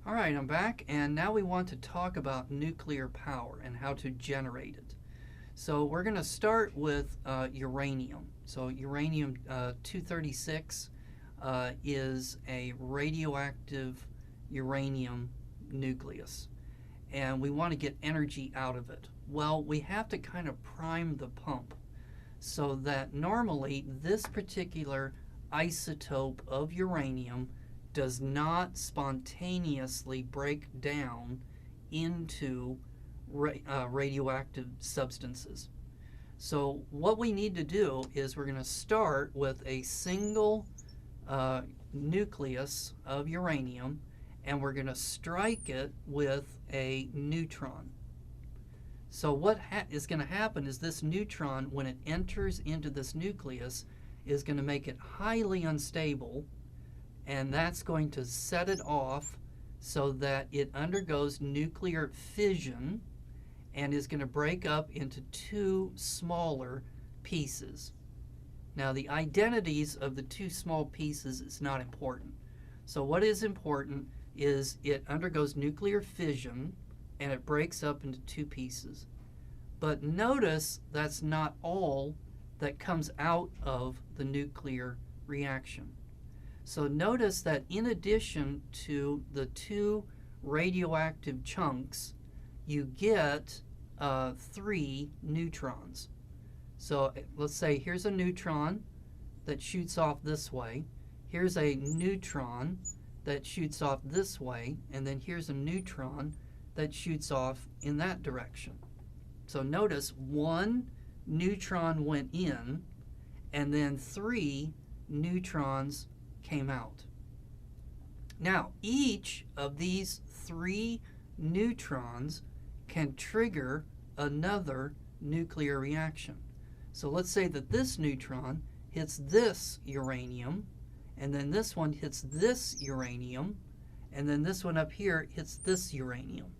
All right, I'm back, and now we want to talk about nuclear power and how to generate it. So we're going to start with uranium. So uranium 236 is a radioactive uranium nucleus, and we want to get energy out of it. Well, we have to kind of prime the pump so that normally this particular isotope of uranium does not spontaneously break down into radioactive substances. So what we need to do is we're going to start with a single nucleus of uranium, and we're going to strike it with a neutron. So what is going to happen is this neutron, when it enters into this nucleus, is going to make it highly unstable, and that's going to set it off so that it undergoes nuclear fission and is going to break up into two smaller pieces. Now, the identities of the two small pieces is not important. So what is important is it undergoes nuclear fission and it breaks up into two pieces. But notice that's not all that comes out of the nuclear reaction. So notice that in addition to the two radioactive chunks, you get 3 neutrons. So let's say here's a neutron that shoots off this way. Here's a neutron that shoots off this way. And then here's a neutron that shoots off in that direction. So notice 1 neutron went in, and then 3 neutrons came out. Now, each of these 3 neutrons can trigger another nuclear reaction. So let's say that this neutron hits this uranium, and then this one hits this uranium, and then this one up here hits this uranium.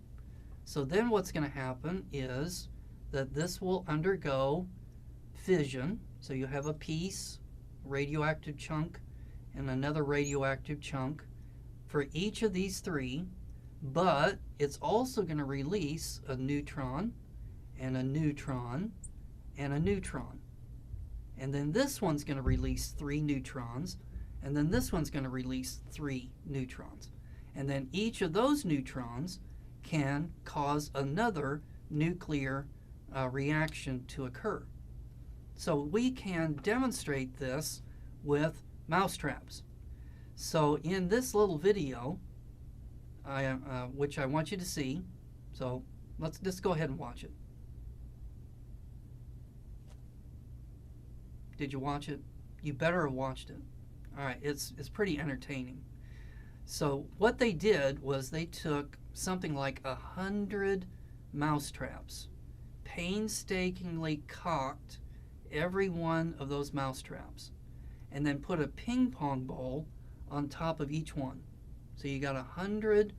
So then what's going to happen is that this will undergo fission. So you have a piece, radioactive chunk, and another radioactive chunk for each of these 3, but it's also going to release a neutron and a neutron and a neutron. And then this one's going to release 3 neutrons, and then this one's going to release 3 neutrons. And then each of those neutrons can cause another nuclear reaction to occur. So we can demonstrate this with mousetraps. So in this little video, which I want you to see, so let's just go ahead and watch it. Did you watch it? You better have watched it. All right, it's pretty entertaining. So what they did was they took something like 100 mousetraps, painstakingly cocked every one of those mousetraps, and then put a ping pong ball on top of each one. So you got 100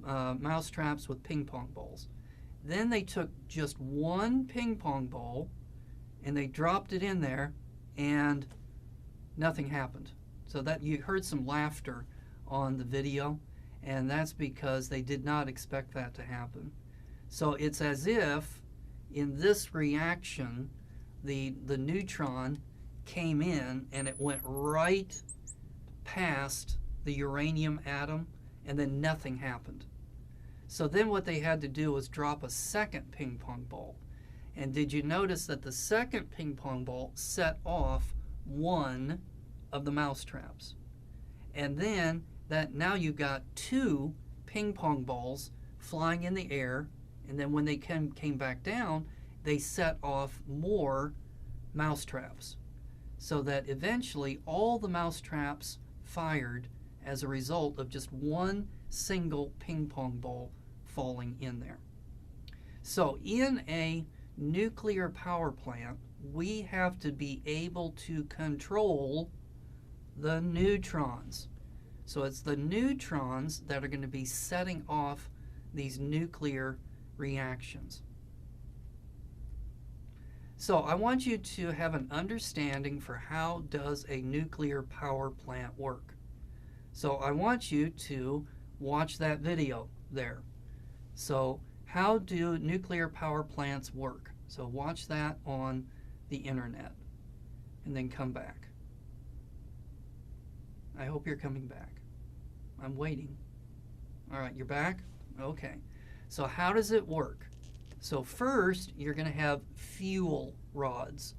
mousetraps with ping pong balls. Then they took just one ping pong ball and they dropped it in there, and nothing happened. So that you heard some laughter on the video, and that's because they did not expect that to happen. So it's as if in this reaction the neutron came in and it went right past the uranium atom, and then nothing happened. So then what they had to do was drop a second ping pong ball. And did you notice that the second ping pong ball set off one of the mousetraps? And then that now you got 2 ping pong balls flying in the air, and then when they came back down, they set off more mousetraps. So that eventually all the mousetraps fired as a result of just one single ping pong ball falling in there. So in a nuclear power plant, we have to be able to control the neutrons. So it's the neutrons that are going to be setting off these nuclear reactions. So I want you to have an understanding for how does a nuclear power plant work. So I want you to watch that video there. So how do nuclear power plants work? So watch that on the internet and then come back. I hope you're coming back. I'm waiting. All right, you're back? Okay. So how does it work? So first, you're going to have fuel rods.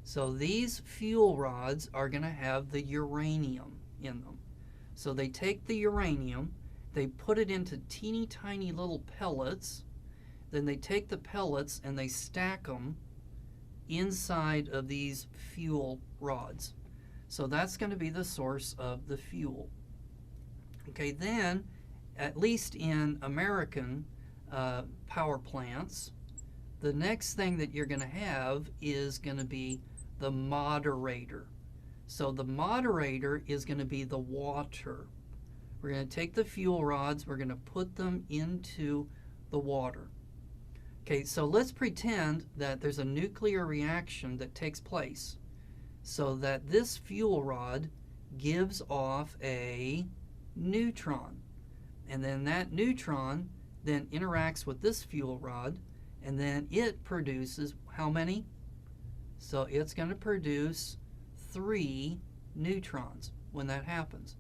So these fuel rods are going to have the uranium in them. So they take the uranium, they put it into teeny tiny little pellets, then they take the pellets and they stack them inside of these fuel rods. So that's going to be the source of the fuel. Okay, then, at least in American power plants, the next thing that you're going to have is going to be the moderator. So the moderator is going to be the water. We're going to take the fuel rods, we're going to put them into the water. Okay, so let's pretend that there's a nuclear reaction that takes place so that this fuel rod gives off a neutron. And then that neutron then interacts with this fuel rod, and then it produces how many? So it's going to produce 3 neutrons when that happens.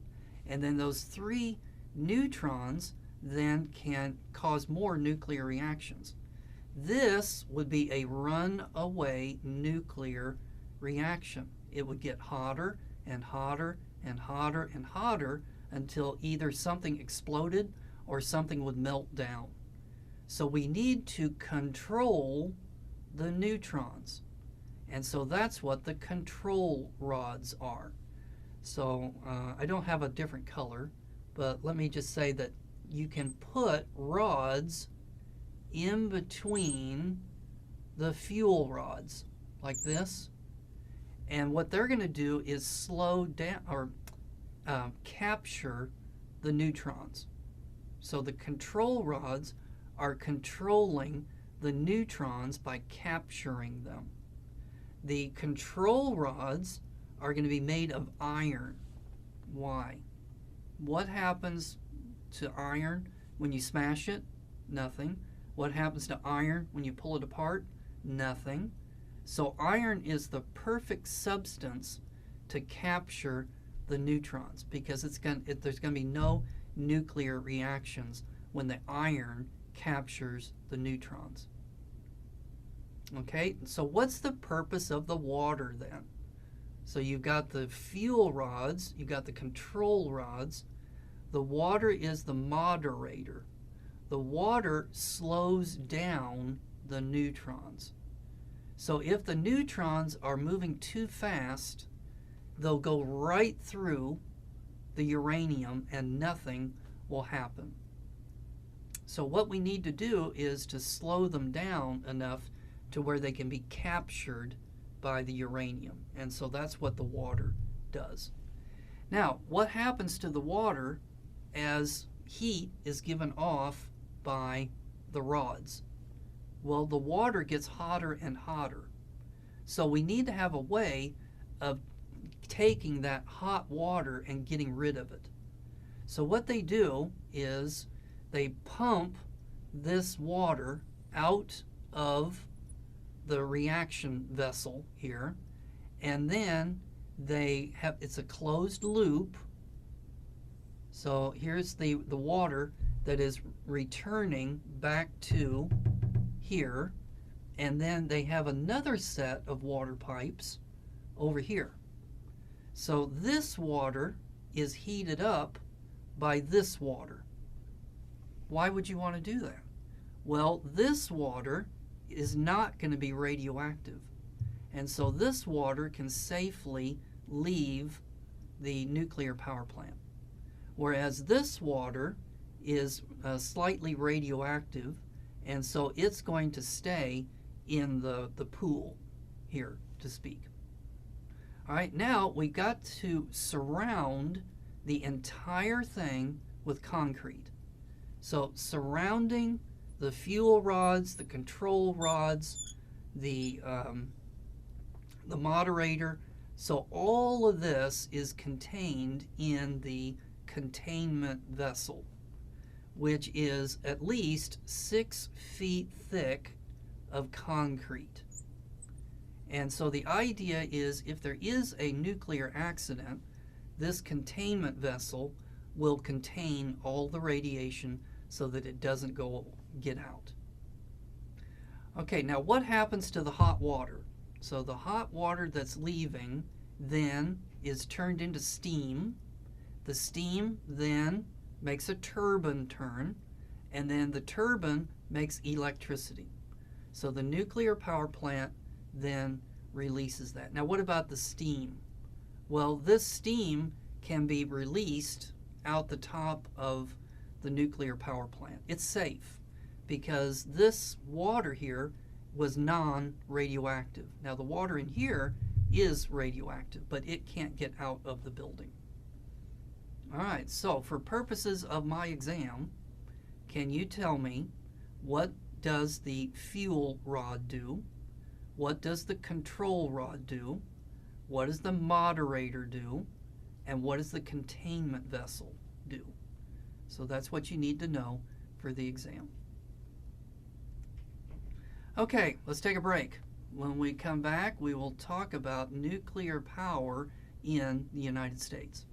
And then those 3 neutrons then can cause more nuclear reactions. This would be a runaway nuclear reaction. It would get hotter and hotter and hotter and hotter until either something exploded or something would melt down. So we need to control the neutrons. And so that's what the control rods are. So I don't have a different color, but let me just say that you can put rods in between the fuel rods like this. And what they're going to do is slow down or capture the neutrons. So the control rods are controlling the neutrons by capturing them. The control rods are going to be made of iron. Why? What happens to iron when you smash it? Nothing. What happens to iron when you pull it apart? Nothing. So iron is the perfect substance to capture the neutrons because there's going to be no nuclear reactions when the iron captures the neutrons. Okay, so what's the purpose of the water then? So you've got the fuel rods, you've got the control rods. The water is the moderator. The water slows down the neutrons. So if the neutrons are moving too fast, they'll go right through the uranium and nothing will happen. So what we need to do is to slow them down enough to where they can be captured by the uranium. And so that's what the water does. Now, what happens to the water as heat is given off by the rods? Well, the water gets hotter and hotter. So we need to have a way of taking that hot water and getting rid of it. So what they do is they pump this water out of the reaction vessel here, and then it's a closed loop. So here's the water that is returning back to here, and then they have another set of water pipes over here. So this water is heated up by this water. Why would you want to do that? Well, this water is not going to be radioactive. And so this water can safely leave the nuclear power plant. Whereas this water is slightly radioactive, and so it's going to stay in the pool here, to speak. All right, now we've got to surround the entire thing with concrete. So surrounding the fuel rods, the control rods, the moderator, so all of this is contained in the containment vessel, which is at least 6 feet thick of concrete. And so the idea is if there is a nuclear accident, this containment vessel will contain all the radiation so that it doesn't get out. Okay, now what happens to the hot water? So the hot water that's leaving then is turned into steam. The steam then makes a turbine turn, and then the turbine makes electricity. So the nuclear power plant then releases that. Now what about the steam? Well, this steam can be released out the top of the nuclear power plant. It's safe because this water here was non-radioactive. Now the water in here is radioactive, but it can't get out of the building. All right, so for purposes of my exam, can you tell me what does the fuel rod do? What does the control rod do? What does the moderator do? And what does the containment vessel do? So that's what you need to know for the exam. Okay, let's take a break. When we come back, we will talk about nuclear power in the United States.